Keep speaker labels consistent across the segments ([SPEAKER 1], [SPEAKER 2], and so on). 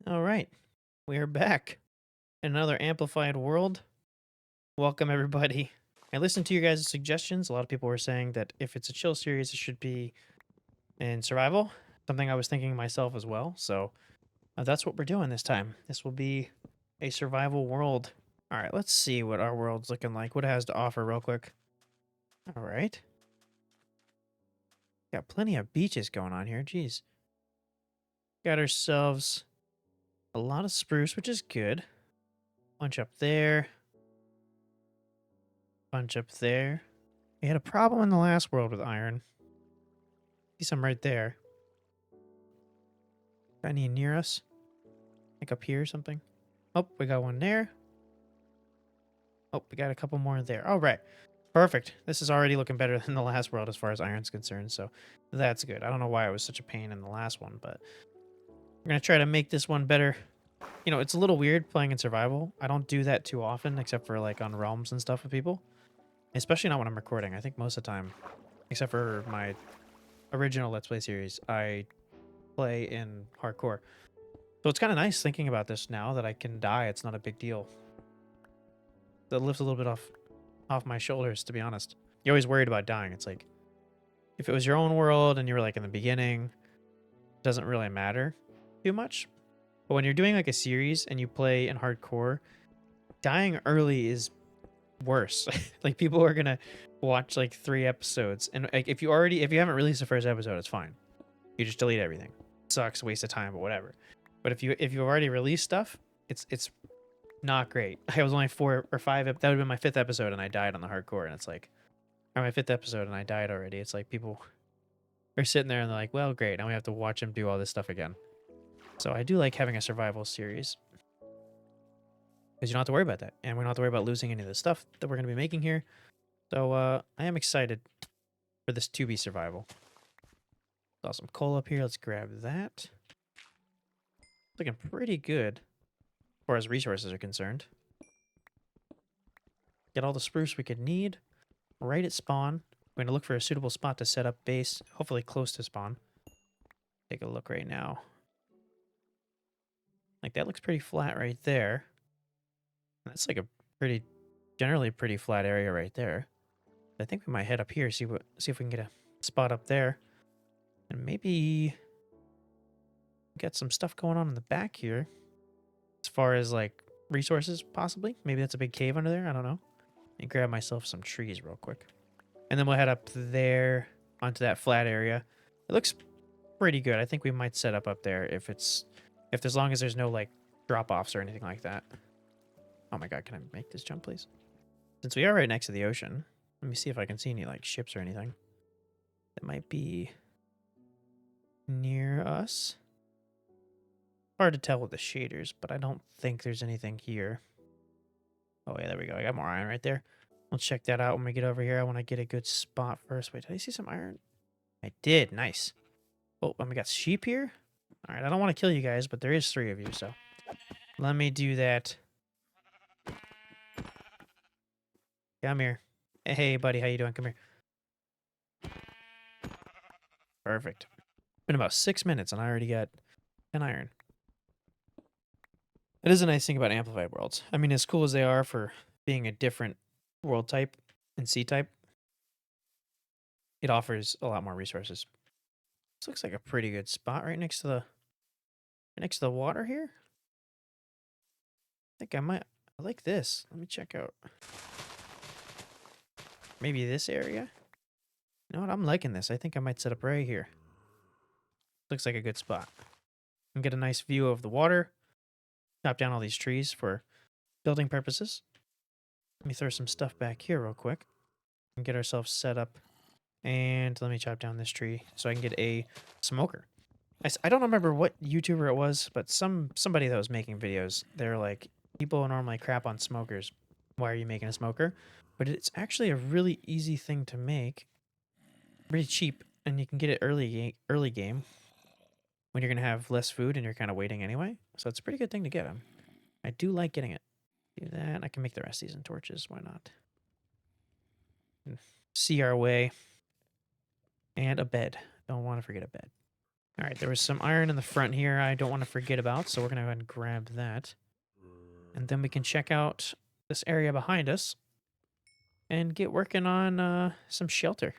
[SPEAKER 1] All right, we are back in another amplified world. Welcome, everybody. I listened to your guys' suggestions. A lot of people were saying that if it's a chill series, it should be in survival. Something I was thinking myself as well. So that's what we're doing this time. This will be a survival world. All right, let's see what our world's looking like. What it has to offer, real quick. All right, got plenty of beaches going on here. Jeez, got ourselves a lot of spruce, which is good. Bunch up there. Bunch up there. We had a problem in the last world with iron. See some right there. Got any near us? Like up here or something? Oh, we got one there. Oh, we got a couple more there. All right. Perfect. This is already looking better than the last world as far as iron's concerned, so that's good. I don't know why it was such a pain in the last one, but we're going to try to make this one better. You know, it's a little weird playing in survival. I don't do that too often, except for like on realms and stuff with people. Especially not when I'm recording. I think most of the time, except for my original Let's Play series, I play in hardcore. So it's kind of nice thinking about this now that I can die. It's not a big deal. That lifts a little bit off my shoulders, to be honest. You're always worried about dying. It's like, if it was your own world and you were like in the beginning, it doesn't really matter too much. But when you're doing like a series and you play in hardcore, dying early is worse. Like people are gonna watch like 3 episodes, and like if you haven't released the first episode, it's fine. You just delete everything. Sucks, waste of time, but whatever. But if you've already released stuff, it's not great. I was only 4 or 5. That would have been my 5th episode, and I died on the hardcore. And it's like, or my 5th episode, and I died already. It's like people are sitting there and they're like, well, great. Now we have to watch him do all this stuff again. So I do like having a survival series because you don't have to worry about that, and we don't have to worry about losing any of the stuff that we're going to be making here. So I am excited for this to be survival. Saw some coal up here. Let's grab that. Looking pretty good as far as resources are concerned. Get all the spruce we could need right at spawn. We're going to look for a suitable spot to set up base, hopefully close to spawn. Take a look right now. Like, that looks pretty flat right there. That's like a generally pretty flat area right there. I think we might head up here, see if we can get a spot up there. And maybe get some stuff going on in the back here. As far as, like, resources, possibly. Maybe that's a big cave under there, I don't know. And grab myself some trees real quick. And then we'll head up there onto that flat area. It looks pretty good. I think we might set up there if as long as there's no like drop-offs or anything like that. Oh my god, can I make this jump, please? Since we are right next to the ocean, let me see if I can see any like ships or anything that might be near us. Hard to tell with the shaders, but I don't think there's anything here. Oh yeah, there we go. I got more iron right there. We'll check that out when we get over here. I want to get a good spot first. Wait, did I see some iron? I did. Nice. Oh, and we got sheep here. All right, I don't want to kill you guys, but there is 3 of you, so let me do that. Come here. Hey, buddy, how you doing? Come here. Perfect. Been about 6 minutes, and I already got an iron. It is a nice thing about amplified worlds. I mean, as cool as they are for being a different world type and sea type, it offers a lot more resources. This looks like a pretty good spot right next to the water here. I think I like this. Let me check out. Maybe this area? You know what? I'm liking this. I think I might set up right here. Looks like a good spot. And get a nice view of the water. Chop down all these trees for building purposes. Let me throw some stuff back here real quick. And get ourselves set up. And let me chop down this tree so I can get a smoker. I don't remember what YouTuber it was, but somebody that was making videos, they're like, people normally crap on smokers. Why are you making a smoker? But it's actually a really easy thing to make. Pretty cheap, and you can get it early game when you're going to have less food and you're kind of waiting anyway. So it's a pretty good thing to get. I do like getting it. Do that. I can make the rest of these in torches. Why not? See our way. And a bed. Don't want to forget a bed. All right, there was some iron in the front here I don't want to forget about, so we're going to go ahead and grab that. And then we can check out this area behind us and get working on some shelter.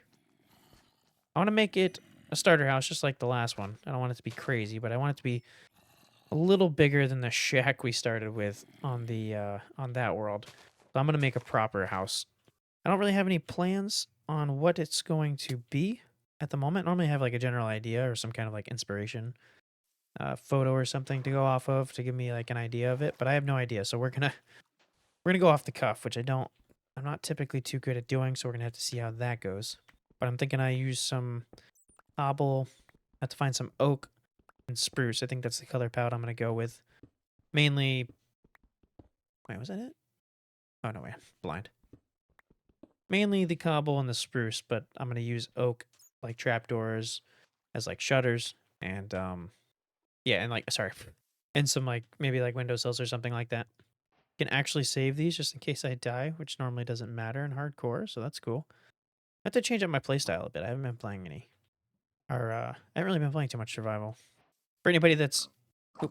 [SPEAKER 1] I want to make it a starter house just like the last one. I don't want it to be crazy, but I want it to be a little bigger than the shack we started with on the on that world. So I'm going to make a proper house. I don't really have any plans on what it's going to be at the moment. Normally I have like a general idea or some kind of like inspiration photo or something to go off of to give me like an idea of it, but I have no idea. So we're gonna go off the cuff, which I'm not typically too good at doing, so we're gonna have to see how that goes. But I'm thinking I use some cobble. I have to find some oak and spruce. I think that's the color palette I'm gonna go with. Mainly, wait, was that it? Oh no, wait, blind. Mainly the cobble and the spruce, but I'm gonna use oak like trapdoors as like shutters and yeah, and like sorry, and some like maybe like windowsills or something like that. Can actually save these just in case I die, which normally doesn't matter in hardcore, so that's cool. I have to change up my playstyle a bit. I haven't been playing any, or I haven't really been playing too much survival. For anybody that's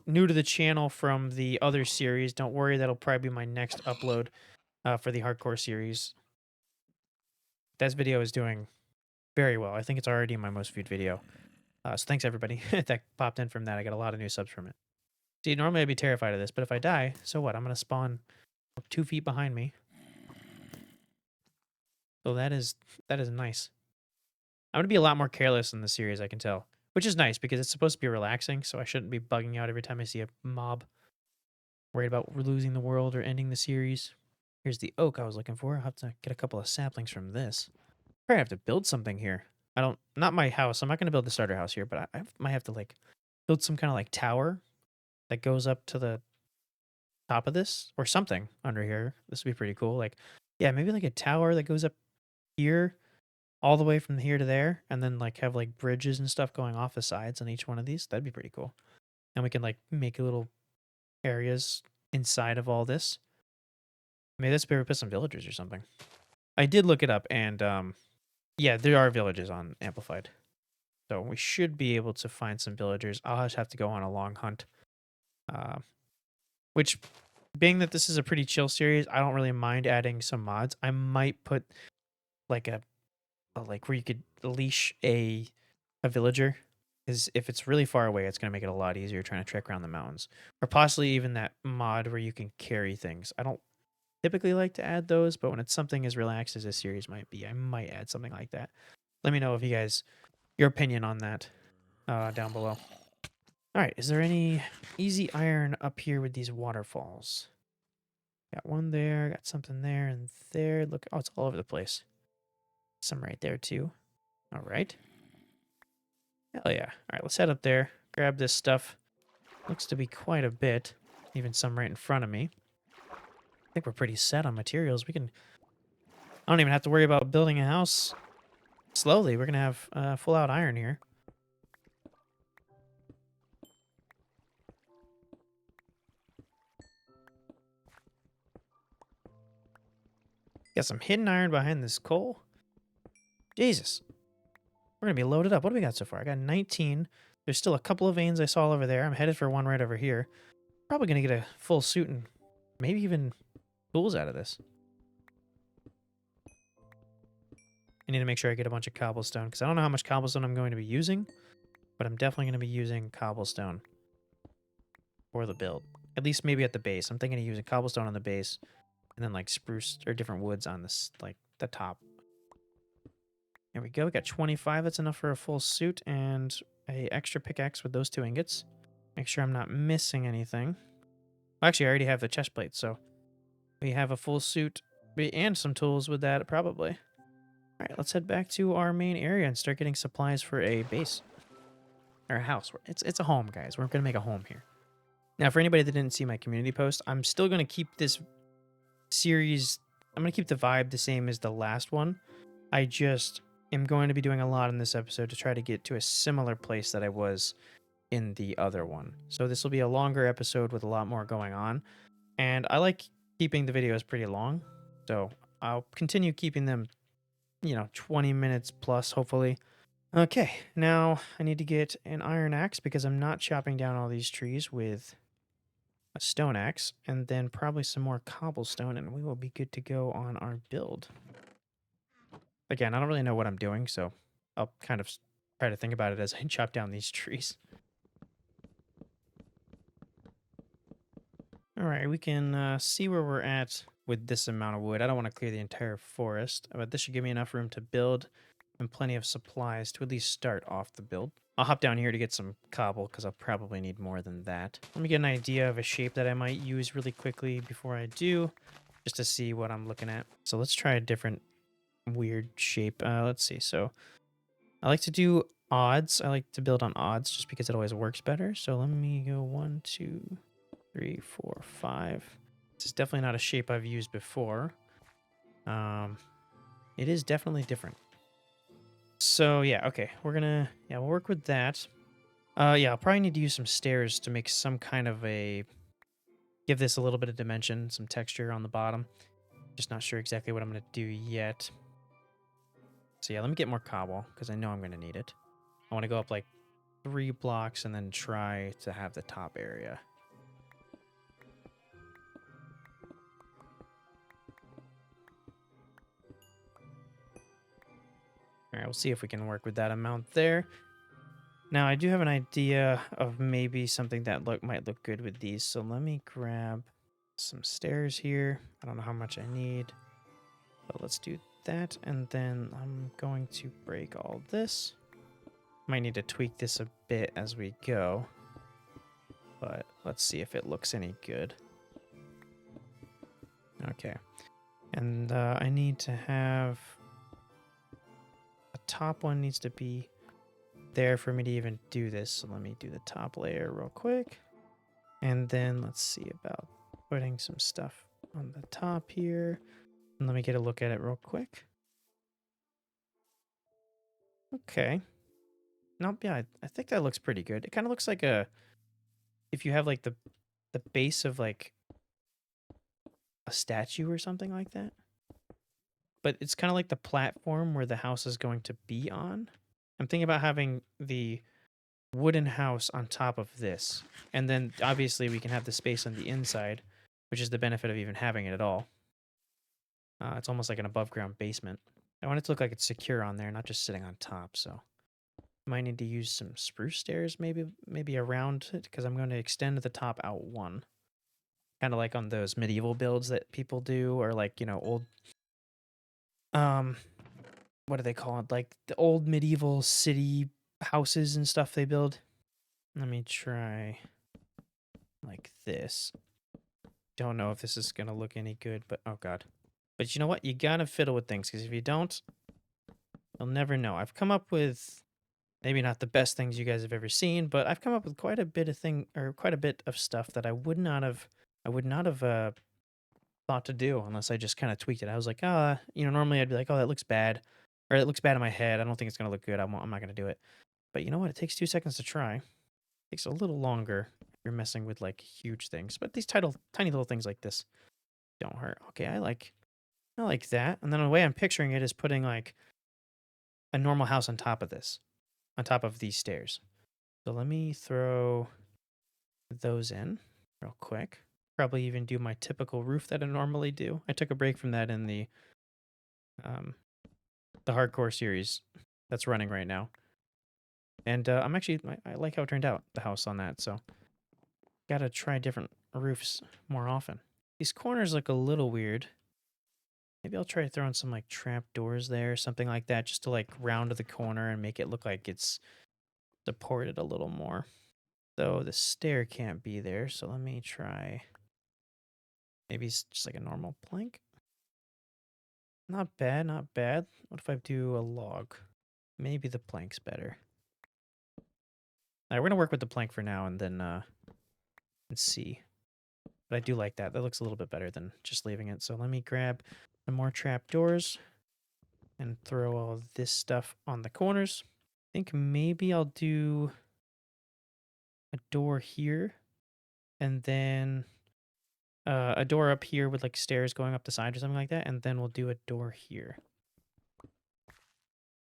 [SPEAKER 1] new to the channel from the other series, don't worry, that'll probably be my next upload for the hardcore series. That video is doing very well. I think it's already my most viewed video. So thanks everybody that popped in from that. I got a lot of new subs from it. See, normally I'd be terrified of this, but if I die, so what? I'm gonna spawn 2 feet behind me. So that is nice. I'm gonna be a lot more careless in the series, I can tell, which is nice because it's supposed to be relaxing. So I shouldn't be bugging out every time I see a mob, worried about losing the world or ending the series. Here's the oak I was looking for. I'll have to get a couple of saplings from this. Probably have to build something here. Not my house. I'm not gonna build the starter house here, but I might have to like build some kind of like tower that goes up to the top of this or something under here. This would be pretty cool. Like, yeah, maybe like a tower that goes up here all the way from here to there, and then like have like bridges and stuff going off the sides on each one of these. That'd be pretty cool. And we can like make little areas inside of all this. Maybe let's put some villagers or something. I did look it up, and yeah, there are villages on Amplified, so we should be able to find some villagers. I'll just have to go on a long hunt. Uh, which, being that this is a pretty chill series, I don't really mind adding some mods. I might put like a like where you could leash a villager, is if it's really far away, it's going to make it a lot easier trying to trek around the mountains, or possibly even that mod where you can carry things. I don't typically like to add those, but when it's something as relaxed as this series might be, I might add something like that. Let me know if you guys your opinion on that down below. All right, is there any easy iron up here with these waterfalls? Got one there, got something there and there. Look, oh, it's all over the place. Some right there too. All right. Hell yeah. All right, let's head up there. Grab this stuff. Looks to be quite a bit. Even some right in front of me. I think we're pretty set on materials. We can... I don't even have to worry about building a house slowly. We're going to have full out iron here. Got some hidden iron behind this coal. Jesus. We're going to be loaded up. What do we got so far? I got 19. There's still a couple of veins I saw over there. I'm headed for one right over here. Probably going to get a full suit and maybe even tools out of this. I need to make sure I get a bunch of cobblestone because I don't know how much cobblestone I'm going to be using, but I'm definitely going to be using cobblestone for the build. At least maybe at the base. I'm thinking of using cobblestone on the base and then like spruce or different woods on this, like the top. There we go. We got 25. That's enough for a full suit and a extra pickaxe with those 2 ingots. Make sure I'm not missing anything. Well, actually, I already have the chest plate, so we have a full suit and some tools with that probably. All right, let's head back to our main area and start getting supplies for a base. Or a house. It's a home, guys. We're going to make a home here. Now, for anybody that didn't see my community post, I'm still going to keep this series... I'm going to keep the vibe the same as the last one. I just am going to be doing a lot in this episode to try to get to a similar place that I was in the other one. So this will be a longer episode with a lot more going on. And I like keeping the videos pretty long. So I'll continue keeping them, 20 minutes plus, hopefully. Okay, now I need to get an iron axe because I'm not chopping down all these trees with a stone axe, and then probably some more cobblestone, and we will be good to go on our build. Again, I don't really know what I'm doing, so I'll kind of try to think about it as I chop down these trees. All right, we can see where we're at with this amount of wood. I don't want to clear the entire forest, but this should give me enough room to build and plenty of supplies to at least start off the build. I'll hop down here to get some cobble because I'll probably need more than that. Let me get an idea of a shape that I might use really quickly before I do, just to see what I'm looking at. So let's try a different weird shape. Let's see. So I like to do odds. I like to build on odds just because it always works better. So let me go 1, 2, 3, 4, 5. This is definitely not a shape I've used before. It is definitely different. So yeah, okay, we'll work with that. Yeah, I'll probably need to use some stairs to make some kind of give this a little bit of dimension, some texture on the bottom. Just not sure exactly what I'm gonna do yet. So yeah, let me get more cobble because I know I'm gonna need it. I want to go up like 3 blocks and then try to have the top area. All right, we'll see if we can work with that amount there. Now, I do have an idea of maybe something that might look good with these. So let me grab some stairs here. I don't know how much I need, but let's do that. And then I'm going to break all this. Might need to tweak this a bit as we go, but let's see if it looks any good. Okay. And I need to have... the top one needs to be there for me to even do this. So let me do the top layer real quick. And then let's see about putting some stuff on the top here. And let me get a look at it real quick. Okay. Nope, yeah, I think that looks pretty good. It kind of looks like if you have like the base of like a statue or something like that. But it's kind of like the platform where the house is going to be on. I'm thinking about having the wooden house on top of this. And then obviously we can have the space on the inside, which is the benefit of even having it at all. It's almost like an above ground basement. I want it to look like it's secure on there, not just sitting on top. So might need to use some spruce stairs maybe around it because I'm going to extend the top out one. Kind of like on those medieval builds that people do, or like, old um what do they call it? Like the old medieval city houses and stuff they build. Let me try like this. Don't know if this is gonna look any good, but oh god. But you know what? You gotta fiddle with things because if you don't, you'll never know. I've come up with maybe not the best things you guys have ever seen, but I've come up with quite a bit of stuff that I would not have thought to do unless I just kind of tweaked it. I was like, normally I'd be like, oh, that looks bad, or it looks bad in my head. I don't think it's gonna look good. I'm not gonna do it. But you know what? It takes 2 seconds to try. It takes a little longer if you're messing with like huge things, but these tiny little things like this don't hurt. Okay, I like that. And then the way I'm picturing it is putting like a normal house on top of this, on top of these stairs. So let me throw those in real quick. Probably even do my typical roof that I normally do. I took a break from that in um, the hardcore series that's running right now. And I like how it turned out, the house on that. So gotta try different roofs more often. These corners look a little weird. Maybe I'll try throwing some like trap doors there, something like that, just to like round the corner and make it look like it's supported a little more. Though the stair can't be there, so let me try maybe just like a normal plank. Not bad, not bad. What if I do a log? Maybe the plank's better. All right, we're gonna work with the plank for now and then and see. But I do like that. That looks a little bit better than just leaving it. So let me grab some more trap doors and throw all this stuff on the corners. I think maybe I'll do a door here and then a door up here with like stairs going up the side or something like that. And then we'll do a door here.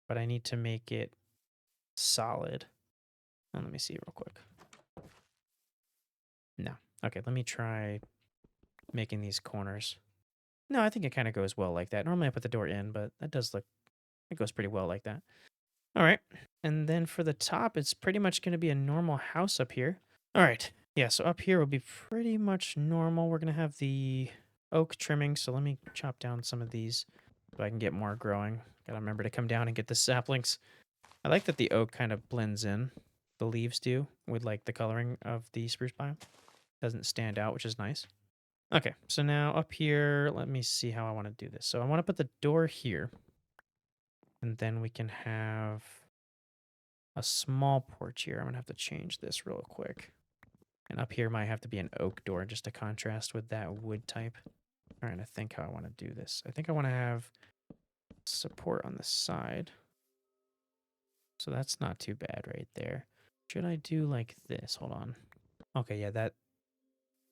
[SPEAKER 1] But I need to make it solid. And let me see real quick. No. Okay, let me try making these corners. No, I think it kind of goes well like that. Normally I put the door in, but that does look, it goes pretty well like that. All right. And then for the top, it's pretty much going to be a normal house up here. All right. Yeah, so up here will be pretty much normal. We're going to have the oak trimming. So let me chop down some of these so I can get more growing. Got to remember to come down and get the saplings. I like that the oak kind of blends in. The leaves do with like the coloring of the spruce biome. Doesn't stand out, which is nice. Okay, so now up here, let me see how I want to do this. So I want to put the door here. And then we can have a small porch here. I'm going to have to change this real quick. And up here might have to be an oak door just to contrast with that wood type. All right, I think how I want to do this. I think I want to have support on the side. So that's not too bad right there. Should I do like this? Hold on. Okay, yeah,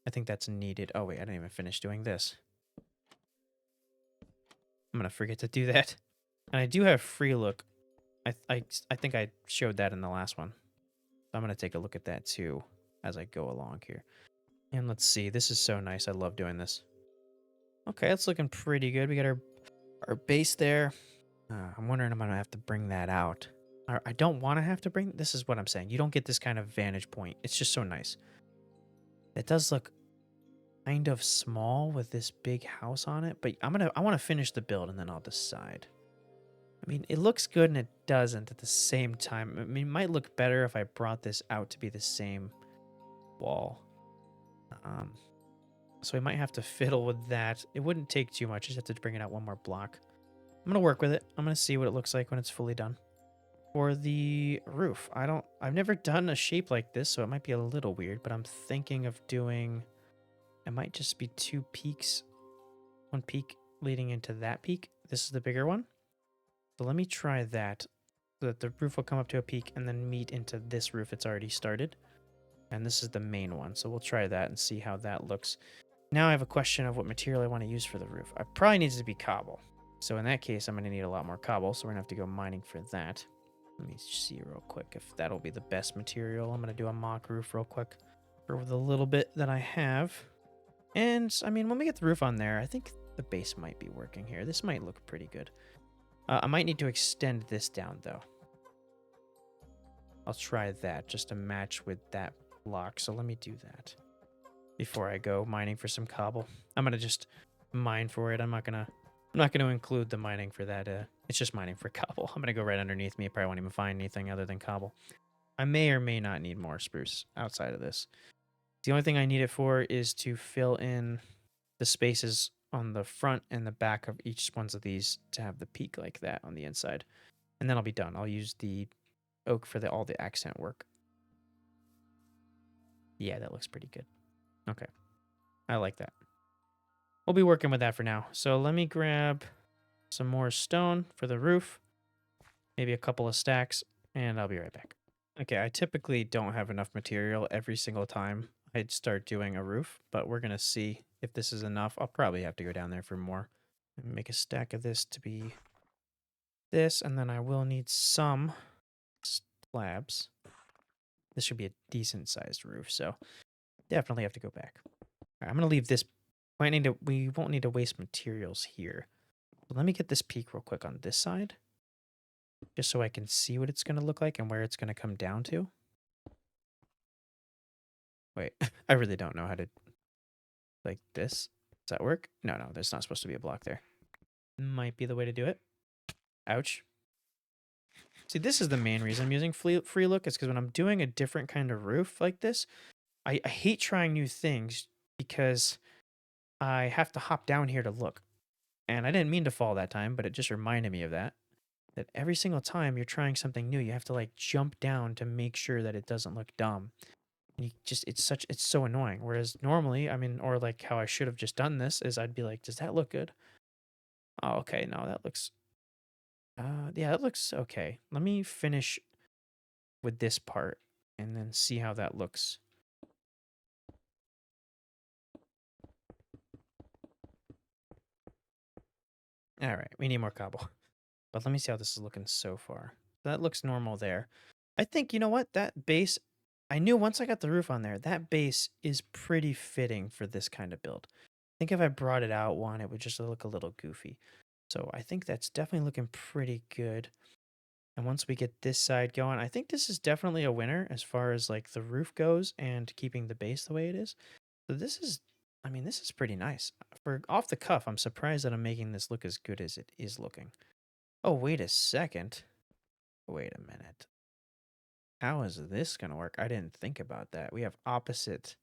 [SPEAKER 1] I think that's needed. Oh, wait, I didn't even finish doing this. I'm going to forget to do that. And I do have free look. I think I showed that in the last one. So I'm going to take a look at that too as I go along here. And let's see. This is so nice. I love doing this. Okay, it's looking pretty good. We got our base there. I'm wondering if I'm going to have to bring that out. I don't want to have to bring... This is what I'm saying. You don't get this kind of vantage point. It's just so nice. It does look kind of small with this big house on it, but I want to finish the build and then I'll decide. I mean, it looks good and it doesn't at the same time. I mean, it might look better if I brought this out to be the same wall. So we might have to fiddle with that. It wouldn't take too much. Just have to bring it out one more block. I'm going to work with it. I'm going to see what it looks like when it's fully done. For the roof, I've never done a shape like this, so it might be a little weird, but I'm thinking of doing, it might just be two peaks. One peak leading into that peak. This is the bigger one. So let me try that so that the roof will come up to a peak and then meet into this roof it's already started. And this is the main one. So we'll try that and see how that looks. Now I have a question of what material I want to use for the roof. I probably needs to be cobble. So in that case, I'm going to need a lot more cobble. So we're going to have to go mining for that. Let me see real quick if that'll be the best material. I'm going to do a mock roof real quick with a little bit that I have. And I mean, when we get the roof on there, I think the base might be working here. This might look pretty good. I might need to extend this down though. I'll try that just to match with that block. So let me do that before I go mining for some cobble. I'm gonna just mine for it. I'm not gonna include the mining for that. It's just mining for cobble. I'm gonna go right underneath me. I probably won't even find anything other than cobble. I may or may not need more spruce outside of this. The only thing I need it for is to fill in the spaces on the front and the back of each one of these to have the peak like that on the inside. And then I'll be done. I'll use the oak for all the accent work. Yeah, that looks pretty good. Okay. I like that. We'll be working with that for now. So let me grab some more stone for the roof. Maybe a couple of stacks, and I'll be right back. Okay, I typically don't have enough material every single time I'd start doing a roof, but we're going to see if this is enough. I'll probably have to go down there for more. Make a stack of this to be this, and then I will need some slabs. This should be a decent sized roof, so definitely have to go back. All right, I'm going to leave this. We won't need to waste materials here. So let me get this peak real quick on this side, just so I can see what it's going to look like and where it's going to come down to. Wait, I really don't know how to, like this. Does that work? No, there's not supposed to be a block there. Might be the way to do it. Ouch. See, this is the main reason I'm using free look. Is because when I'm doing a different kind of roof like this, I hate trying new things because I have to hop down here to look. And I didn't mean to fall that time, but it just reminded me of that. That every single time you're trying something new, you have to like jump down to make sure that it doesn't look dumb. And it's so annoying. Whereas normally, I mean, or like how I should have just done this is I'd be like, does that look good? Oh, okay, no, that looks, yeah, it looks okay. Let me finish with this part and then see how that looks. All right, we need more cobble. But let me see how this is looking so far. That looks normal there. I think, you know what? That base, I knew once I got the roof on there, that base is pretty fitting for this kind of build. I think if I brought it out one, it would just look a little goofy. So I think that's definitely looking pretty good. And once we get this side going, I think this is definitely a winner as far as like the roof goes and keeping the base the way it is. So this is, I mean, this is pretty nice. For off the cuff, I'm surprised that I'm making this look as good as it is looking. Oh, wait a second. Wait a minute. How is this going to work? I didn't think about that. We have opposite.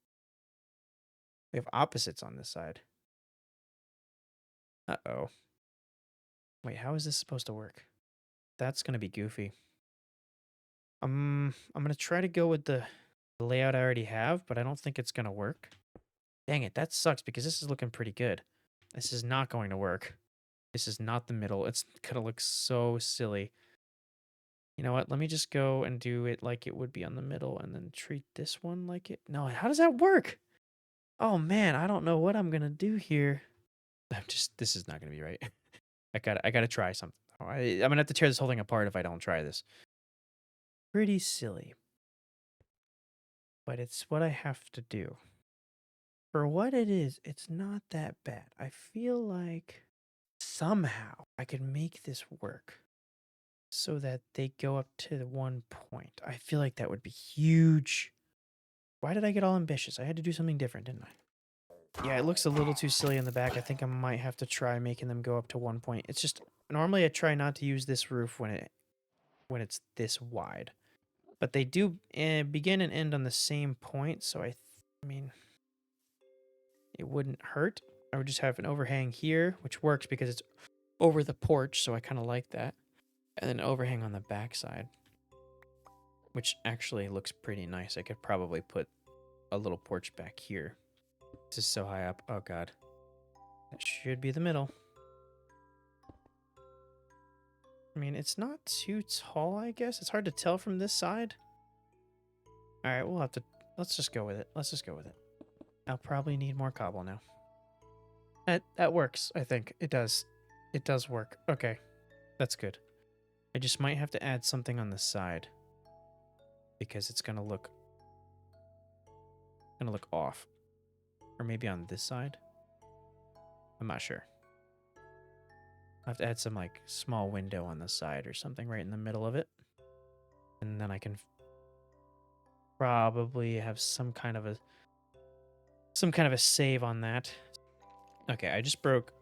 [SPEAKER 1] We have opposites on this side. Uh-oh. Wait, how is this supposed to work? That's going to be goofy. I'm going to try to go with the layout I already have, but I don't think it's going to work. Dang it, that sucks because this is looking pretty good. This is not going to work. This is not the middle. It's going to look so silly. You know what? Let me just go and do it like it would be on the middle and then treat this one like it. No, how does that work? Oh man, I don't know what I'm going to do here. This is not going to be right. I gotta try something. I'm going to have to tear this whole thing apart if I don't try this. Pretty silly. But it's what I have to do. For what it is, it's not that bad. I feel like somehow I could make this work so that they go up to the 1 point. I feel like that would be huge. Why did I get all ambitious? I had to do something different, didn't I? Yeah, it looks a little too silly in the back. I think I might have to try making them go up to 1 point. It's just normally I try not to use this roof when it's this wide, but they do begin and end on the same point. So I mean, it wouldn't hurt. I would just have an overhang here, which works because it's over the porch, so I kind of like that. And then overhang on the backside, which actually looks pretty nice. I could probably put a little porch back here. This is so high up. Oh god. That should be the middle. I mean, it's not too tall, I guess. It's hard to tell from this side. Alright, we'll have to... Let's just go with it. Let's just go with it. I'll probably need more cobble now. That works, I think. It does. It does work. Okay. That's good. I just might have to add something on the side. Because it's gonna look off. Or maybe on this side. I'm not sure. I'll have to add some like small window on the side or something right in the middle of it. And then I can probably have some kind of a save on that. Okay, I just broke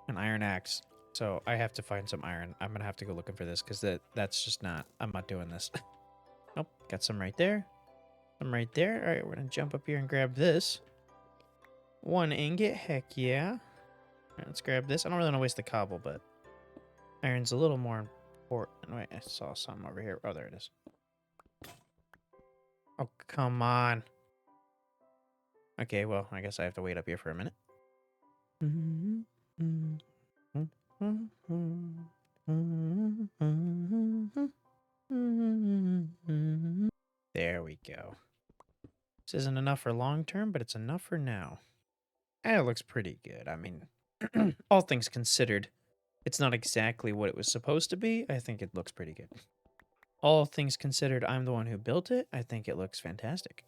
[SPEAKER 1] an iron axe. So I have to find some iron. I'm gonna have to go looking for this because that's just not, I'm not doing this. Nope, got some right there. Some right there. All right, we're gonna jump up here and grab this. 1 ingot, heck yeah. All right, let's grab this. I don't really want to waste the cobble, but iron's a little more important. Wait, I saw some over here. Oh, there it is. Oh, come on. Okay, well, I guess I have to wait up here for a minute. There we go. This isn't enough for long term, but it's enough for now. And it looks pretty good. I mean, all things considered, it's not exactly what it was supposed to be. I think it looks pretty good. All things considered, I'm the one who built it. I think it looks fantastic.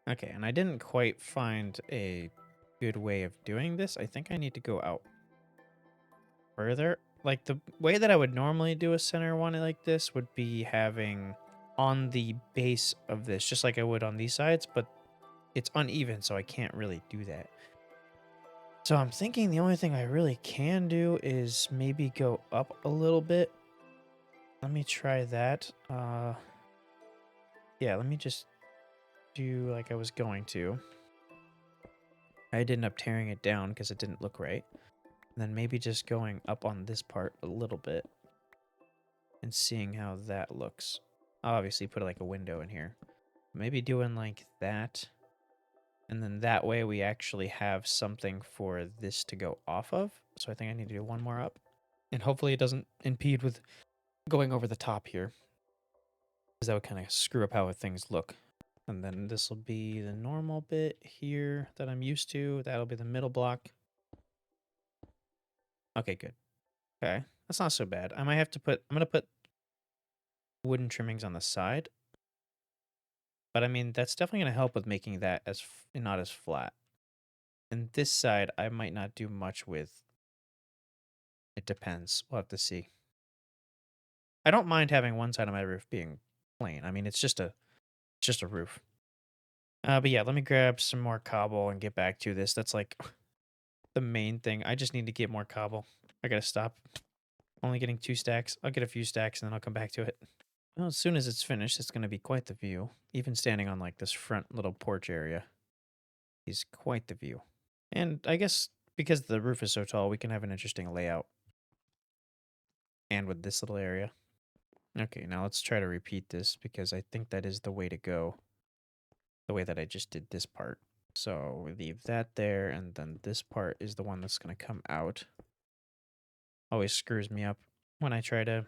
[SPEAKER 1] Okay, and I didn't quite find a good way of doing this. I think I need to go out further. Like, the way that I would normally do a center one like this would be having on the base of this, just like I would on these sides, but it's uneven, so I can't really do that. So I'm thinking the only thing I really can do is maybe go up a little bit. Let me try that. Yeah, let me just do like I was going to. I did end up tearing it down because it didn't look right. And then maybe just going up on this part a little bit and seeing how that looks. I'll obviously put like a window in here. Maybe doing like that. And then that way we actually have something for this to go off of. So I think I need to do one more up. And hopefully it doesn't impede with going over the top here. Because that would kind of screw up how things look. And then this will be the normal bit here that I'm used to. That'll be the middle block. Okay, good. Okay, That's not so bad. I might have to put, I'm gonna put wooden trimmings on the side, but I mean, that's definitely gonna help with making that not as flat. And this side, I might not do much with. It depends. We'll have to see. I don't mind having one side of my roof being plain. I mean, it's just a roof. But yeah, let me grab some more cobble and get back to this. That's like the main thing. I just need to get more cobble. I gotta stop. Only getting 2 stacks. I'll get a few stacks and then I'll come back to it. Well, as soon as it's finished, it's gonna be quite the view. Even standing on like this front little porch area is quite the view. And I guess because the roof is so tall, we can have an interesting layout. And with this little area. Okay, now let's try to repeat this because I think that is the way to go. The way that I just did this part. So we leave that there, and then this part is the one that's going to come out. Always screws me up when I try to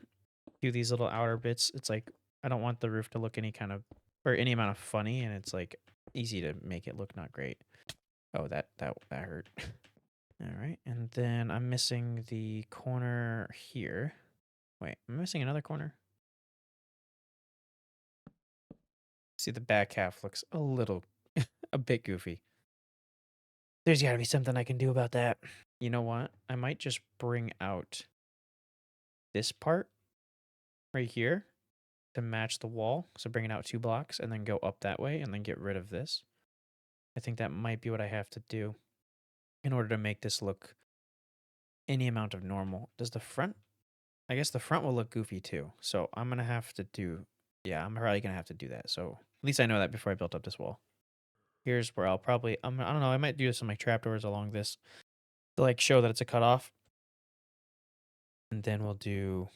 [SPEAKER 1] do these little outer bits. It's like I don't want the roof to look any kind of or any amount of funny, and it's like easy to make it look not great. Oh, that hurt. All right, and then I'm missing the corner here. Wait, I'm missing another corner. See, the back half looks a little, a bit goofy. There's got to be something I can do about that. You know what? I might just bring out this part right here to match the wall. So bring it out 2 blocks and then go up that way and then get rid of this. I think that might be what I have to do in order to make this look any amount of normal. Does the front? I guess the front will look goofy too. So I'm going to have to do, yeah, I'm probably going to have to do that. So at least I know that before I built up this wall. Here's where I'll probably, I don't know, I might do some like trapdoors along this to like show that it's a cutoff. And then we'll do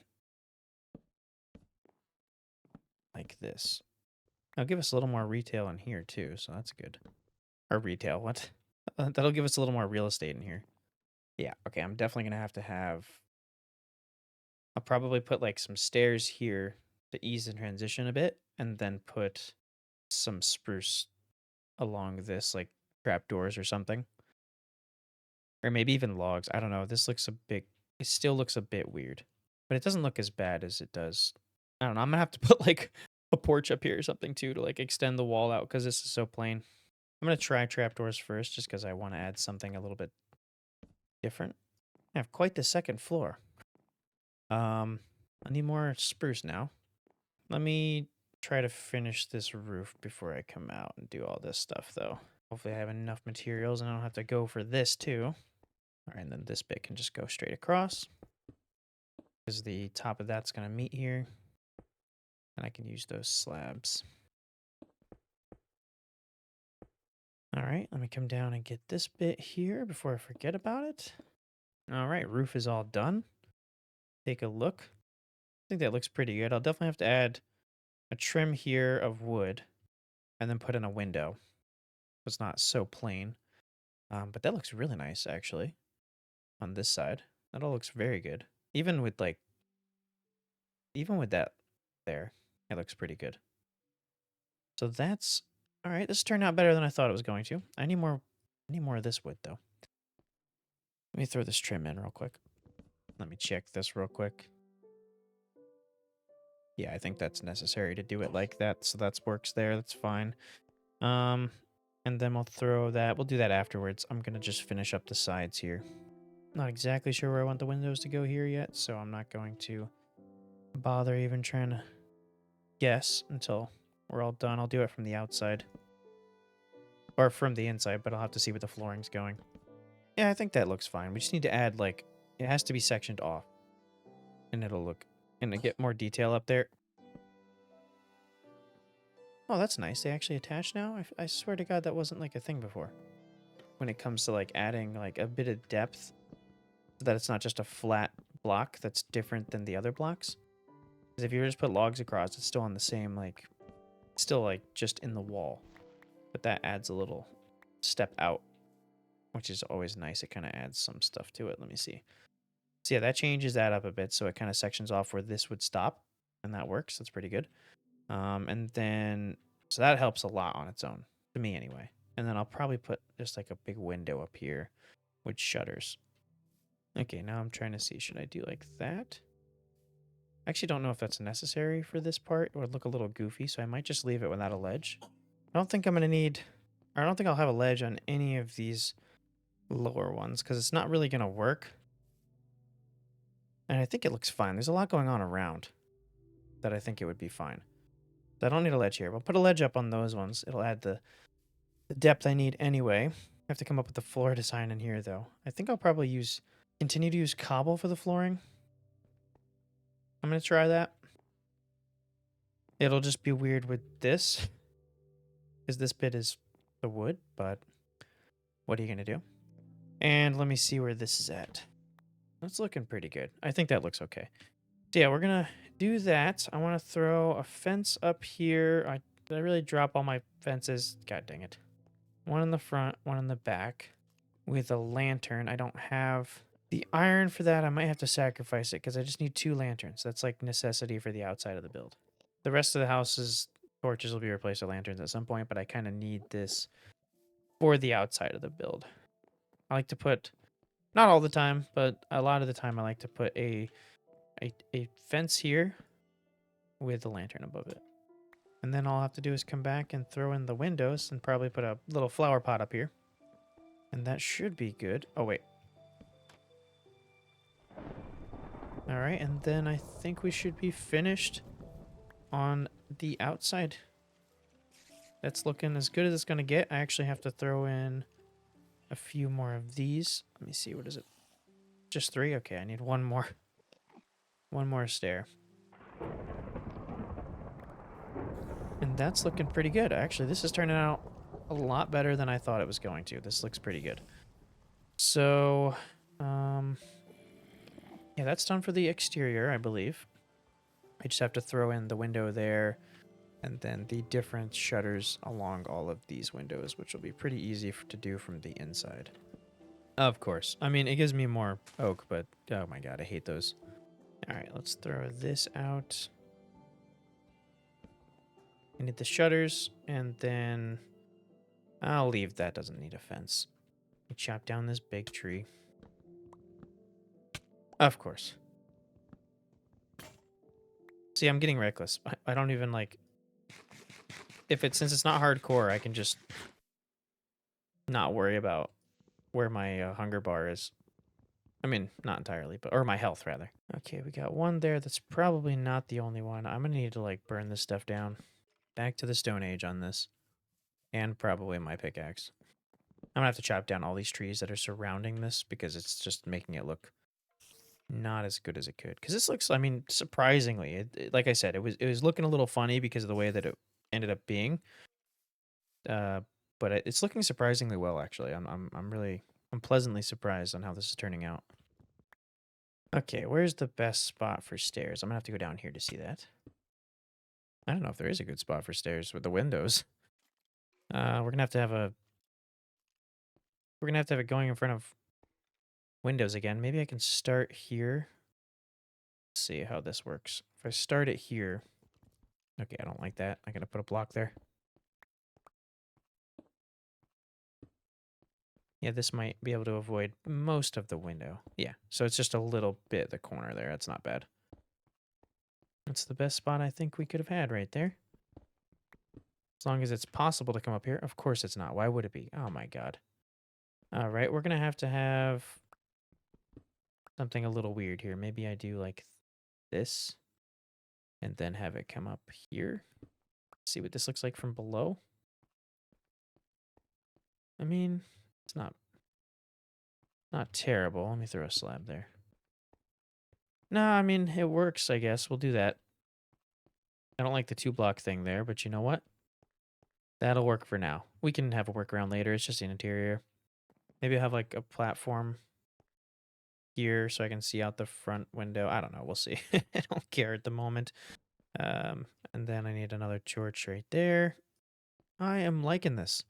[SPEAKER 1] like this. It'll give us a little more retail in here too, so that's good. Or retail, what? That'll give us a little more real estate in here. Yeah, okay, I'm definitely gonna have to have... I'll probably put like some stairs here to ease the transition a bit, and then put some spruce along this, like trapdoors or something. Or maybe even logs, I don't know, this looks a bit... It still looks a bit weird. But it doesn't look as bad as it does. I don't know, I'm gonna have to put like a porch up here or something too to like extend the wall out because this is so plain. I'm going to try trapdoors first just because I want to add something a little bit different. I have quite the second floor. I need more spruce now. Let me try to finish this roof before I come out and do all this stuff though. Hopefully I have enough materials and I don't have to go for this too. All right, and then this bit can just go straight across because the top of that's going to meet here. And I can use those slabs. All right, let me come down and get this bit here before I forget about it. All right, roof is all done. Take a look. I think that looks pretty good. I'll definitely have to add a trim here of wood and then put in a window. It's not so plain. But that looks really nice, actually, on this side. That all looks very good. Even with, like, even with that there, it looks pretty good. So that's... All right, this turned out better than I thought it was going to. I need more of this wood, though. Let me throw this trim in real quick. Let me check this real quick. Yeah, I think that's necessary to do it like that. So that works there. That's fine. And then we'll throw that. We'll do that afterwards. I'm going to just finish up the sides here. Not exactly sure where I want the windows to go here yet, so I'm not going to bother even trying to guess until we're all done. I'll do it from the outside. Or from the inside, but I'll have to see where the flooring's going. Yeah, I think that looks fine. We just need to add, like, it has to be sectioned off. And it'll look... And to get more detail up there. Oh, that's nice. They actually attach now? I swear to God that wasn't, like, a thing before. When it comes to, like, adding, like, a bit of depth. So that it's not just a flat block that's different than the other blocks. Because if you just put logs across, it's still on the same, like... Still, like, just in the wall. But that adds a little step out. Which is always nice. It kind of adds some stuff to it. Let me see. So yeah, that changes that up a bit. So it kind of sections off where this would stop. And that works. That's pretty good. And then... So that helps a lot on its own. To me, anyway. And then I'll probably put just like a big window up here with shutters. Okay, now I'm trying to see. Should I do like that? I actually don't know if that's necessary for this part. It would look a little goofy, so I might just leave it without a ledge. I don't think I'm going to need... I don't think I'll have a ledge on any of these lower ones, because it's not really going to work. And I think it looks fine. There's a lot going on around that I think it would be fine. So I don't need a ledge here. We'll put a ledge up on those ones. It'll add the depth I need anyway. I have to come up with the floor design in here, though. I think I'll probably continue to use cobble for the flooring. I'm going to try that. It'll just be weird with this, because this bit is the wood, but what are you going to do? And let me see where this is at. That's looking pretty good. I think that looks okay. So yeah, we're going to do that. I want to throw a fence up here. Did I really drop all my fences? God dang it. One in the front, one in the back with a lantern. I don't have the iron for that. I might have to sacrifice it because I just need 2 lanterns. That's like necessity for the outside of the build. The rest of the house's torches will be replaced with lanterns at some point, but I kind of need this for the outside of the build. I like to put, not all the time, but a lot of the time I like to put a fence here with a lantern above it. And then all I'll have to do is come back and throw in the windows and probably put a little flower pot up here. And that should be good. Oh, wait. All right, and then I think we should be finished on the outside. That's looking as good as it's going to get. I actually have to throw in a few more of these. Let me see, what is it? Just 3? Okay, I need one more. One more stair. And that's looking pretty good. Actually, this is turning out a lot better than I thought it was going to. This looks pretty good. So, yeah, that's done for the exterior, I believe. I just have to throw in the window there and then the different shutters along all of these windows, which will be pretty easy to do from the inside. Of course. I mean, it gives me more oak, but oh my god, I hate those. All right, let's throw this out. I need the shutters, and then I'll leave that. Doesn't need a fence. We chop down this big tree. Of course. See, I'm getting reckless. I don't even like... Since it's not hardcore, I can just not worry about where my hunger bar is. I mean, not entirely, but... Or my health, rather. Okay, we got one there. That's probably not the only one. I'm gonna need to, like, burn this stuff down. Back to the Stone Age on this. And probably my pickaxe. I'm gonna have to chop down all these trees that are surrounding this because it's just making it look not as good as it could. Because this looks, I mean, surprisingly, like I said, it was looking a little funny because of the way that it ended up being. But it's looking surprisingly well, actually. I'm pleasantly surprised on how this is turning out. Okay, where's the best spot for stairs? I'm gonna have to go down here to see that. I don't know if there is a good spot for stairs with the windows. We're gonna have to have it going in front of windows again. Maybe I can start here. Let's see how this works. If I start it here. Okay, I don't like that. I'm gonna put a block there. Yeah, this might be able to avoid most of the window. Yeah, so it's just a little bit the corner there. That's not bad. That's the best spot I think we could have had right there. As long as it's possible to come up here. Of course it's not. Why would it be? Oh my god. All right, we're going to have something a little weird here. Maybe I do like this and then have it come up here. See what this looks like from below. I mean, it's not terrible. Let me throw a slab there. No, I mean, it works, I guess. We'll do that. I don't like the 2-block thing there, but you know what? That'll work for now. We can have a workaround later. It's just an interior. Maybe I'll have like a platform here so I can see out the front window. I don't know. We'll see. I don't care at the moment. And then I need another torch right there. I am liking this.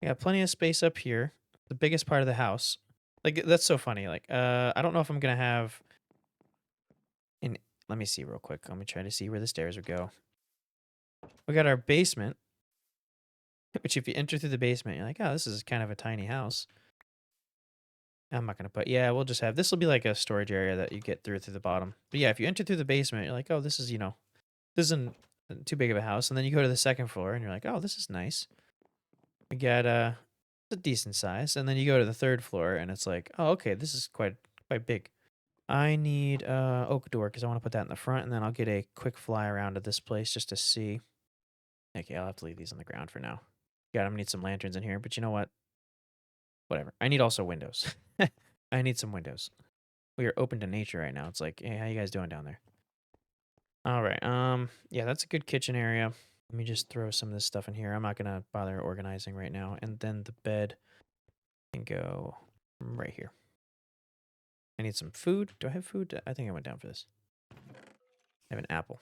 [SPEAKER 1] I got plenty of space up here. The biggest part of the house. Like, that's so funny. Like, I don't know if I'm going to have... Let me see real quick. Let me try to see where the stairs would go. We got our basement. Which if you enter through the basement, you're like, oh, this is kind of a tiny house. I'm not gonna put. Yeah, we'll just have this will be like a storage area that you get through the bottom. But yeah, if you enter through the basement, you're like, oh, this is this isn't too big of a house, and then you go to the second floor, and you're like, oh, this is nice. We got a decent size, and then you go to the third floor, and it's like, oh, okay, this is quite big. I need oak door because I want to put that in the front, and then I'll get a quick fly around to this place just to see. Okay, I'll have to leave these on the ground for now. God, I'm gonna need some lanterns in here, but you know what? Whatever. I need also windows. I need some windows. We are open to nature right now. It's like, hey, how you guys doing down there? All right. Yeah, that's a good kitchen area. Let me just throw some of this stuff in here. I'm not gonna bother organizing right now. And then the bed can go right here. I need some food. Do I have food? I think I went down for this. I have an apple.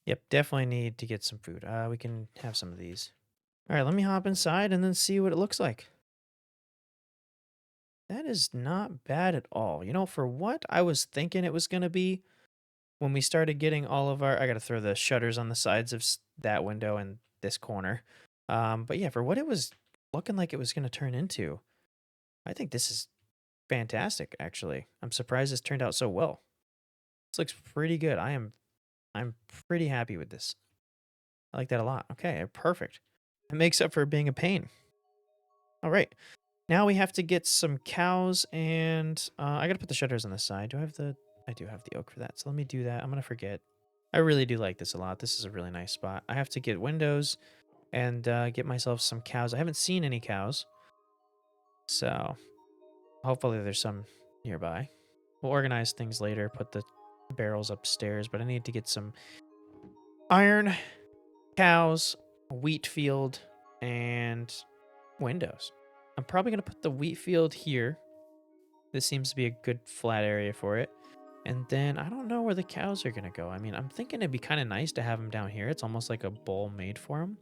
[SPEAKER 1] Yep, definitely need to get some food. We can have some of these. All right, let me hop inside and then see what it looks like. That is not bad at all. You know, for what I was thinking it was going to be when we started getting all of our... I got to throw the shutters on the sides of that window and this corner. But yeah, for what it was looking like it was going to turn into, I think this is fantastic, actually. I'm surprised this turned out so well. This looks pretty good. I'm pretty happy with this. I like that a lot. Okay, perfect. It makes up for being a pain. All right. Now we have to get some cows, and I gotta put the shutters on the side. Do I have the... I do have the oak for that, so let me do that. I'm gonna forget. I really do like this a lot. This is a really nice spot. I have to get windows and get myself some cows. I haven't seen any cows, so hopefully there's some nearby. We'll organize things later, put the barrels upstairs, but I need to get some iron, cows, a wheat field, and windows. I'm probably going to put the wheat field here. This seems to be a good flat area for it. And then I don't know where the cows are going to go. I mean, I'm thinking it'd be kind of nice to have them down here. It's almost like a bowl made for them.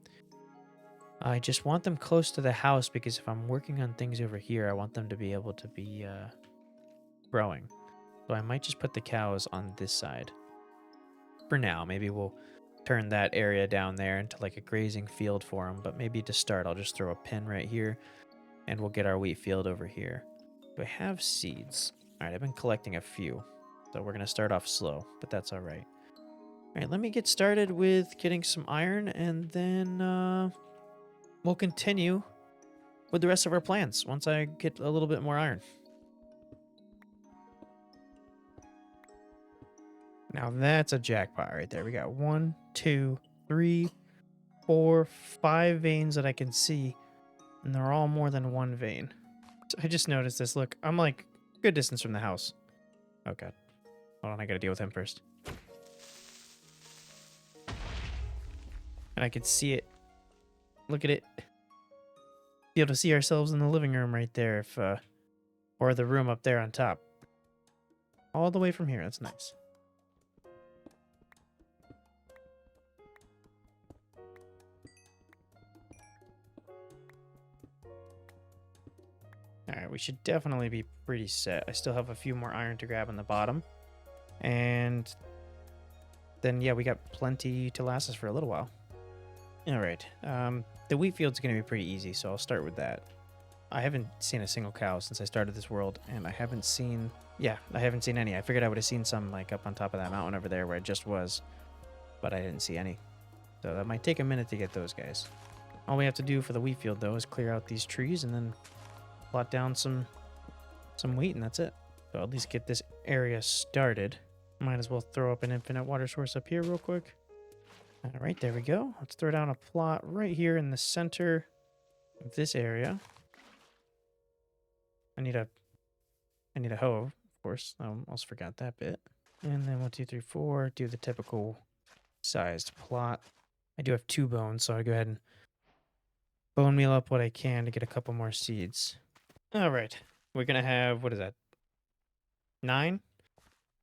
[SPEAKER 1] I just want them close to the house because if I'm working on things over here, I want them to be able to be growing. So I might just put the cows on this side. For now, maybe we'll turn that area down there into like a grazing field for them. But maybe to start, I'll just throw a pin right here and we'll get our wheat field over here. Do I have seeds? All right, I've been collecting a few. So we're going to start off slow, but that's all right. All right, let me get started with getting some iron and then we'll continue with the rest of our plans once I get a little bit more iron. Now that's a jackpot right there. We got 1, 2, 3, 4, 5 veins that I can see, and they're all more than one vein. I just noticed this. Look, I'm like good distance from the house. Oh god. Hold on, I gotta deal with him first. And I could see it. Look at it. Be able to see ourselves in the living room right there, if or the room up there on top. All the way from here. That's nice. Alright, we should definitely be pretty set. I still have a few more iron to grab on the bottom. And then, yeah, we got plenty to last us for a little while. Alright, the wheat field's going to be pretty easy, so I'll start with that. I haven't seen a single cow since I started this world, and I haven't seen... Yeah, I haven't seen any. I figured I would have seen some, like, up on top of that mountain over there where it just was, but I didn't see any. So that might take a minute to get those guys. All we have to do for the wheat field, though, is clear out these trees and then plot down some wheat, and that's it. So at least get this area started. Might as well throw up an infinite water source up here real quick. All right, there we go. Let's throw down a plot right here in the center of this area. I need a hoe, of course. I almost forgot that bit. And then 1, 2, 3, 4. Do the typical sized plot. I do have 2 bones, so I'll go ahead and bone meal up what I can to get a couple more seeds. All right, we're gonna have, what is that? 9?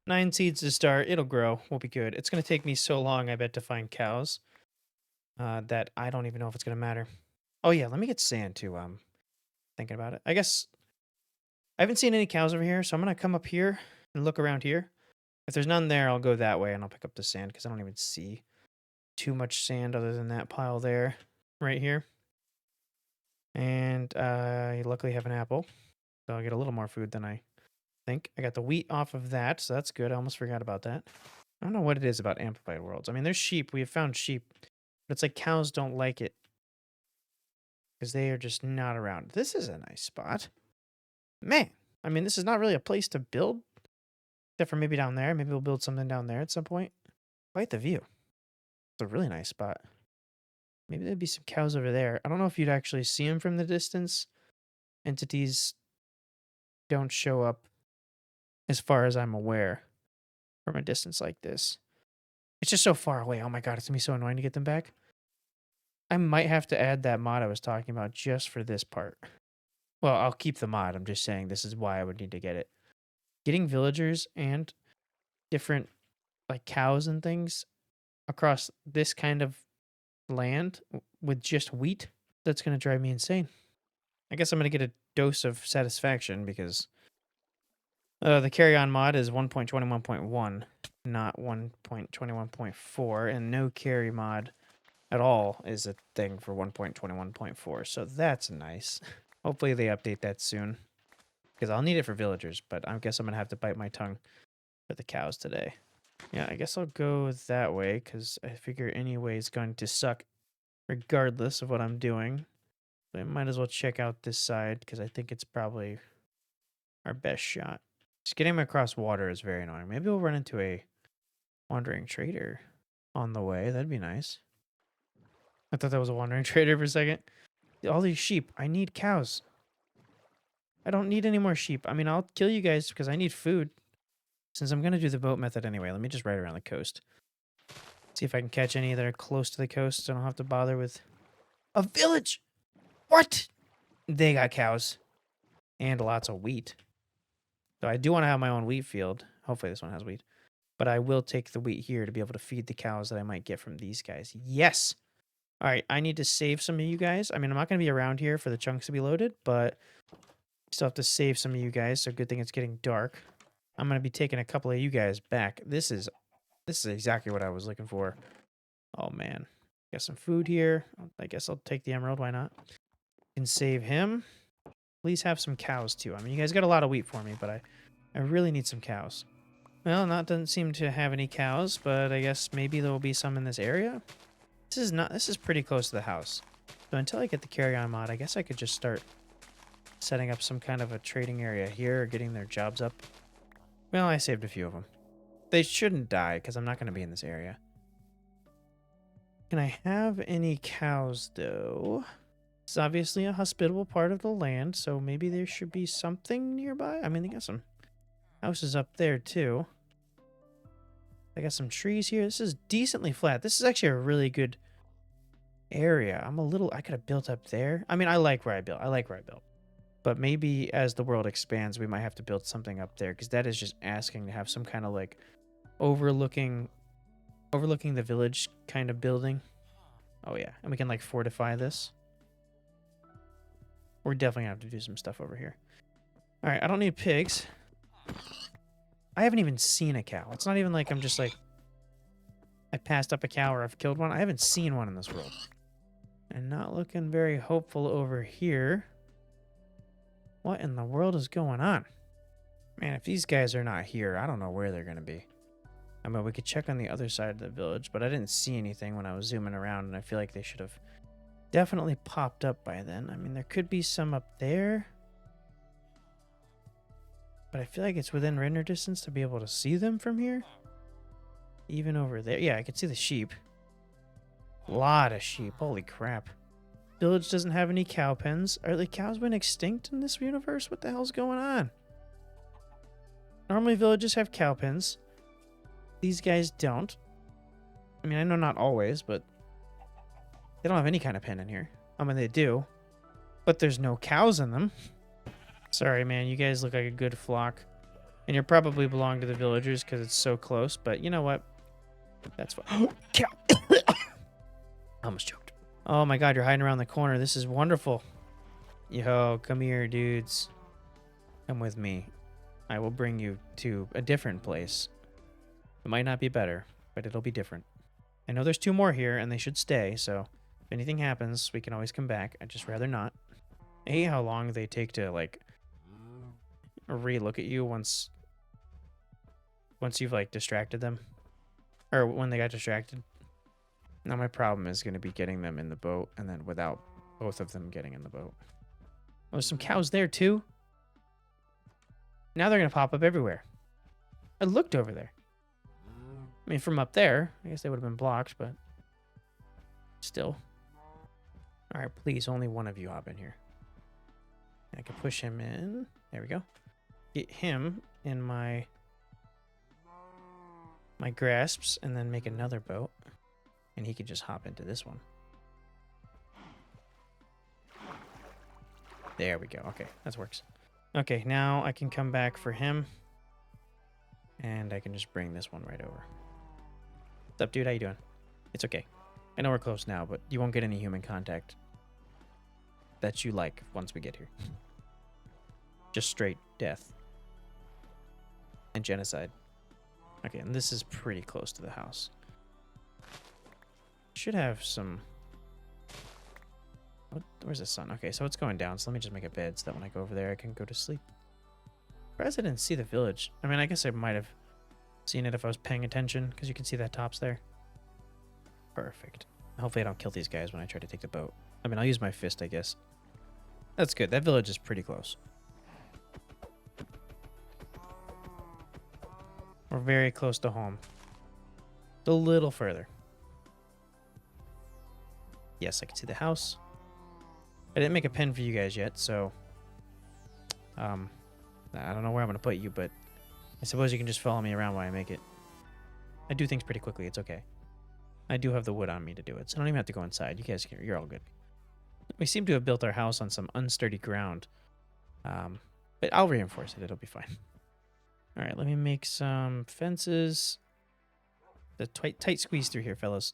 [SPEAKER 1] 9 seeds to start. It'll grow. We'll be good. It's gonna take me so long, I bet, to find cows that I don't even know if it's gonna matter. Oh yeah, let me get sand too. Thinking about it. I guess I haven't seen any cows over here, so I'm gonna come up here and look around here. If there's none there, I'll go that way and I'll pick up the sand because I don't even see too much sand other than that pile there, right here. And I luckily have an apple, so I'll get a little more food than I think. I got the wheat off of that, so that's good. I almost forgot about that. I don't know what it is about amplified worlds. I mean, there's sheep. We have found sheep, but it's like cows don't like it because they are just not around. This is a nice spot. Man, I mean, this is not really a place to build, except for maybe down there. Maybe we'll build something down there at some point. Quite the view. It's a really nice spot. Maybe there'd be some cows over there. I don't know if you'd actually see them from the distance. Entities don't show up as far as I'm aware from a distance like this. It's just so far away. Oh my god, it's gonna be so annoying to get them back. I might have to add that mod I was talking about just for this part. Well, I'll keep the mod. I'm just saying this is why I would need to get it. Getting villagers and different like cows and things across this kind of land with just wheat, that's going to drive me insane. I guess I'm going to get a dose of satisfaction because the carry-on mod is 1.21.1, not 1.21.4, and no carry mod at all is a thing for 1.21.4, so that's nice. Hopefully they update that soon because I'll need it for villagers, but I guess I'm going to have to bite my tongue for the cows today. Yeah, I guess I'll go that way because I figure anyway it's going to suck regardless of what I'm doing. So I might as well check out this side because I think it's probably our best shot. Just getting across water is very annoying. Maybe we'll run into a wandering trader on the way. That'd be nice. I thought that was a wandering trader for a second. All these sheep. I need cows. I don't need any more sheep. I mean, I'll kill you guys because I need food. Since I'm going to do the boat method anyway, let me just ride around the coast. See if I can catch any that are close to the coast so I don't have to bother with a village. What? They got cows. And lots of wheat. So I do want to have my own wheat field. Hopefully this one has wheat. But I will take the wheat here to be able to feed the cows that I might get from these guys. Yes! Alright, I need to save some of you guys. I mean, I'm not going to be around here for the chunks to be loaded, but I still have to save some of you guys, so good thing it's getting dark. I'm going to be taking a couple of you guys back. This is exactly what I was looking for. Oh, man. Got some food here. I guess I'll take the emerald. Why not? Can save him. Please have some cows, too. I mean, you guys got a lot of wheat for me, but I really need some cows. Well, not doesn't seem to have any cows, but I guess maybe there will be some in this area. This is pretty close to the house. So until I get the carry-on mod, I guess I could just start setting up some kind of a trading area here, or getting their jobs up. Well, I saved a few of them. They shouldn't die, because I'm not going to be in this area. Can I have any cows, though? It's obviously a hospitable part of the land, so maybe there should be something nearby. I mean, they got some houses up there, too. I got some trees here. This is decently flat. This is actually a really good area. I could have built up there. I mean, I like where I built. But maybe as the world expands, we might have to build something up there, because that is just asking to have some kind of like overlooking the village kind of building. Oh yeah, and we can like fortify this. We're definitely gonna have to do some stuff over here. All right, I don't need pigs. I haven't even seen a cow. It's not even like I'm just like I passed up a cow or I've killed one. I haven't seen one in this world. And not looking very hopeful over here. What in the world is going on? Man, if these guys are not here, I don't know where they're going to be. I mean, we could check on the other side of the village, but I didn't see anything when I was zooming around, and I feel like they should have definitely popped up by then. I mean, there could be some up there. But I feel like it's within render distance to be able to see them from here. Even over there. Yeah, I can see the sheep. A lot of sheep. Holy crap. Village doesn't have any cow pens. Are the cows been extinct in this universe? What the hell's going on? Normally villages have cow pens. These guys don't. I mean, I know not always, but they don't have any kind of pen in here. I mean, they do. But there's no cows in them. Sorry, man. You guys look like a good flock. And you probably belong to the villagers because it's so close. But you know what? That's fine. Cow! I almost choked. Oh my god, you're hiding around the corner. This is wonderful. Yo, come here, dudes. Come with me. I will bring you to a different place. It might not be better, but it'll be different. I know there's 2 more here, and they should stay, so if anything happens, we can always come back. I'd just rather not. I hate how long they take to like re-look at you once you've like distracted them, or when they got distracted. Now my problem is going to be getting them in the boat, and then without both of them getting in the boat. Oh, there's some cows there too. Now they're going to pop up everywhere. I looked over there. I mean, from up there, I guess they would have been blocked, but still. All right, please, only one of you hop in here. I can push him in. There we go. Get him in my grasps, and then make another boat. And he can just hop into this one. There we go. Okay, that works. Okay, now I can come back for him. And I can just bring this one right over. What's up, dude? How you doing? It's okay. I know we're close now, but you won't get any human contact that you like once we get here. Just straight death. And genocide. Okay, and this is pretty close to the house. Should have some... Where's the sun? Okay, so it's going down, so let me just make a bed so that when I go over there, I can go to sleep. Surprised I didn't see the village. I mean, I guess I might have seen it if I was paying attention, because you can see that top's there. Perfect. Hopefully I don't kill these guys when I try to take the boat. I mean, I'll use my fist, I guess. That's good. That village is pretty close. We're very close to home. A little further. Yes, I can see the house. I didn't make a pen for you guys yet, so... I don't know where I'm going to put you, but... I suppose you can just follow me around while I make it. I do things pretty quickly, it's okay. I do have the wood on me to do it, so I don't even have to go inside. You guys, you're all good. We seem to have built our house on some unsturdy ground. But I'll reinforce it, it'll be fine. Alright, let me make some fences. The tight squeeze through here, fellas.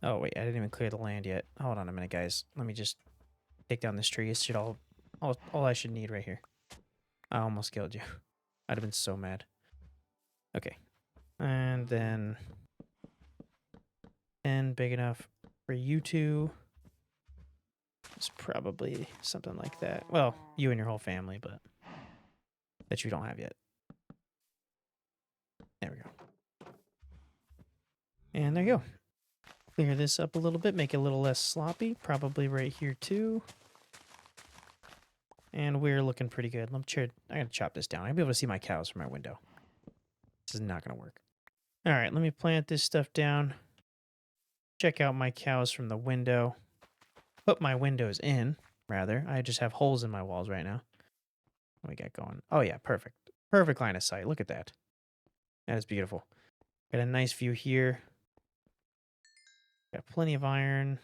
[SPEAKER 1] Oh, wait, I didn't even clear the land yet. Hold on a minute, guys. Let me just take down this tree. This should all I should need right here. I almost killed you. I'd have been so mad. Okay. And then... and big enough for you two. It's probably something like that. Well, you and your whole family, but... that you don't have yet. There we go. And there you go. Clear this up a little bit, make it a little less sloppy. Probably right here too. And we're looking pretty good. I gotta chop this down. I'll be able to see my cows from my window. This is not gonna work. All right, let me plant this stuff down. Check out my cows from the window. Put my windows in, rather. I just have holes in my walls right now. What we got going? Oh yeah, perfect. Perfect line of sight. Look at that. That is beautiful. Got a nice view here. Got plenty of iron.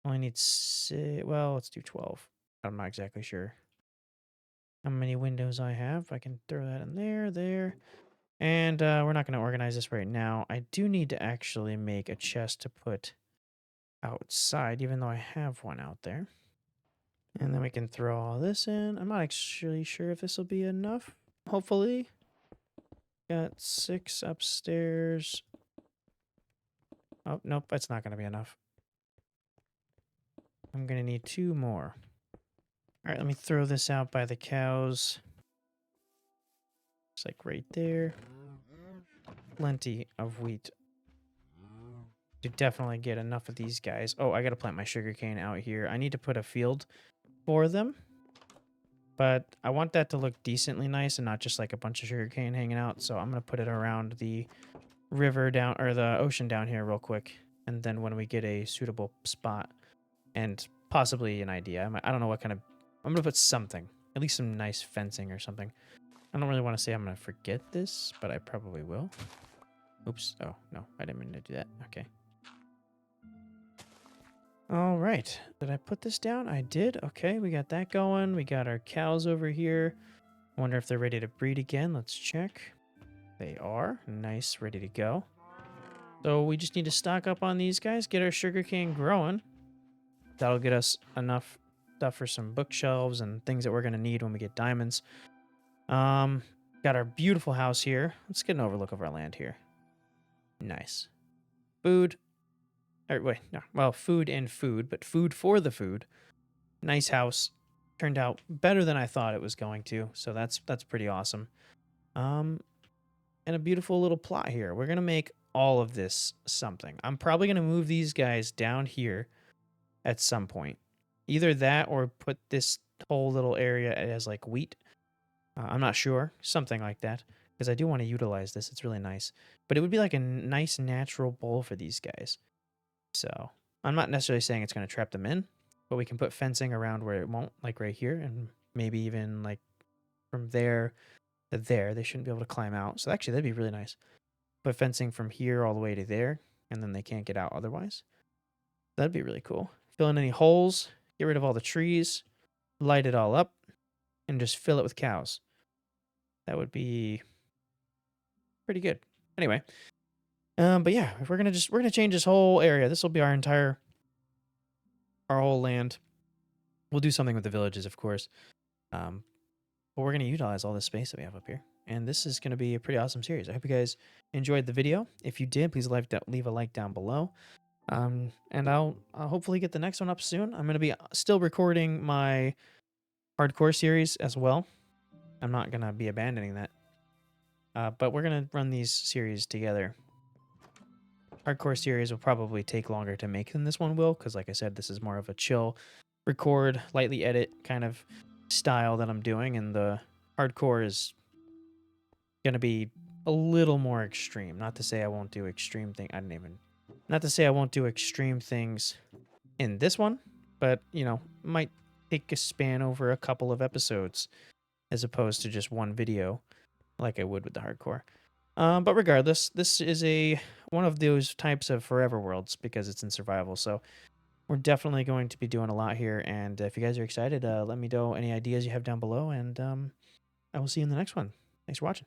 [SPEAKER 1] Only need 6. Well, let's do 12. I'm not exactly sure how many windows I have. I can throw that in there. And we're not going to organize this right now. I do need to actually make a chest to put outside, even though I have one out there. And then we can throw all this in. I'm not actually sure if this will be enough. Hopefully. Got 6 upstairs. Oh, nope, that's not going to be enough. I'm going to need 2 more. All right, let me throw this out by the cows. It's like right there. Plenty of wheat. To definitely get enough of these guys. Oh, I got to plant my sugarcane out here. I need to put a field for them. But I want that to look decently nice and not just like a bunch of sugarcane hanging out. So I'm going to put it around the river down, or the ocean down here real quick. And then when we get a suitable spot and possibly an idea, I don't know what kind of, I'm going to put something, at least some nice fencing or something. I don't really want to say I'm going to forget this, but I probably will. Oops. Oh, no, I didn't mean to do that. Okay. All right. Did I put this down? I did. Okay, we got that going. We got our cows over here. I wonder if they're ready to breed again. Let's check. They are. Nice, ready to go. So we just need to stock up on these guys, get our sugarcane growing. That'll get us enough stuff for some bookshelves and things that we're going to need when we get diamonds. Got our beautiful house here. Let's get an overlook of our land here. Nice. Food. Or wait, no, well, food and food, but food for the food. Nice house. Turned out better than I thought it was going to, so that's pretty awesome. Um, and a beautiful little plot here. We're gonna make all of this something. I'm probably gonna move these guys down here at some point. Either that or put this whole little area as like wheat. I'm not sure. Something like that. Because I do want to utilize this. It's really nice. But it would be like a nice natural bowl for these guys. So I'm not necessarily saying it's going to trap them in, but we can put fencing around where it won't, like right here, and maybe even like from there to there. They shouldn't be able to climb out. So actually, that'd be really nice. Put fencing from here all the way to there, and then they can't get out otherwise. That'd be really cool. Fill in any holes, get rid of all the trees, light it all up, and just fill it with cows. That would be pretty good. Anyway, but yeah, if we're gonna change this whole area. This will be our whole land. We'll do something with the villages, of course. But we're gonna utilize all this space that we have up here, and this is gonna be a pretty awesome series. I hope you guys enjoyed the video. If you did, please leave a like down below. And I'll hopefully get the next one up soon. I'm gonna be still recording my hardcore series as well. I'm not gonna be abandoning that. But we're gonna run these series together. Hardcore series will probably take longer to make than this one will, because like I said, this is more of a chill, record, lightly edit kind of style that I'm doing, and the hardcore is gonna be a little more extreme. Not to say I won't do extreme thing. Not to say I won't do extreme things in this one, but you know, might take a span over a couple of episodes as opposed to just one video like I would with the hardcore. But regardless, this is one of those types of forever worlds because it's in survival. So we're definitely going to be doing a lot here. And if you guys are excited, let me know any ideas you have down below. And I will see you in the next one. Thanks for watching.